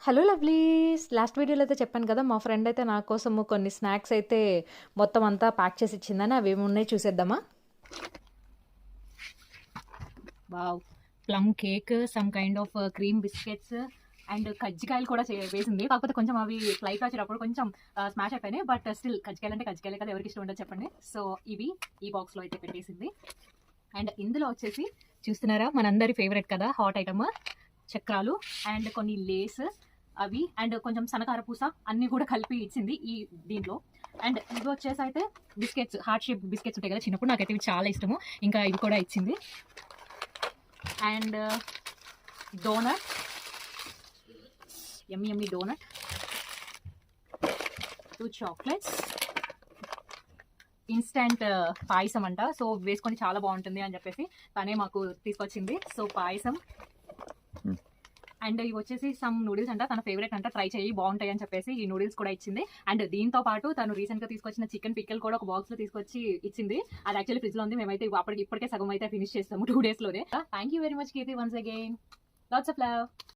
Hello lovelies! Last వీడియోలో అయితే చెప్పాను కదా! మా ఫ్రెండ్ అయితే నా కోసము కొన్ని స్నాక్స్ అయితే మొత్తం అంతా ప్యాక్ చేసి ఇచ్చిందని. అవేమున్నాయి చూసేద్దామా? Wow! Plum cake, some kind of cream biscuits and కజ్జికాయలు కూడా వేసింది. కాకపోతే కొంచెం అవి ఫ్లైట్ వచ్చేటప్పుడు కొంచెం స్మాష్ అయిపోయినాయి. బట్ స్టిల్ కజ్జికాయలు అంటే కజ్జికాయలే కదా! ఎవరికి ఇష్టం ఉండదు చెప్పండి. సో ఇవి ఈ బాక్స్‌లో అయితే పెట్టేసింది. అండ్ ఇందులో వచ్చేసి చూస్తున్నారా మనందరి ఫేవరెట్ కదా హాట్ ఐటమ్ చక్రాలు అండ్ కొన్ని లేస్ అవి అండ్ కొంచెం సన్నకార పూస అన్ని కూడా కలిపి ఇచ్చింది ఈ దీంట్లో. అండ్ ఇవి వచ్చేసి అయితే బిస్కెట్స్, హార్ట్ షేప్ బిస్కెట్స్ ఉంటాయి కదా చిన్నప్పుడు, నాకైతే ఇవి చాలా ఇష్టము. ఇంకా ఇవి కూడా ఇచ్చింది. And donut, yummy yummy donut, 2 chocolates, instant payasam అంట. సో వేసుకొని చాలా బాగుంటుంది అని చెప్పేసి తనే మాకు తీసుకొచ్చింది. సో పాయసం అండ్ ఇవి వచ్చేసి సమ్ నూడిల్స్ అంట, తన ఫేవరెట్ అంట, ట్రై చేయి బాగుంటాయి అని చెప్పేసి ఈ నూడిల్స్ కూడా ఇచ్చింది. అండ్ దీంతో పాటు తను రీసెంట్ గా తీసుకొచ్చిన చికెన్ పిక్కల్ కూడా ఒక బాక్స్ లో తీసుకొచ్చి ఇచ్చింది. అది యాక్చువల్లీ ఫ్రిడ్జ్ లో ఉంది. మేమైతే ఇప్పటికే సగం అయితే ఫినిష్ చేస్తాము 2 days లోనే. Thank you very much Keerthi, once again lots of love.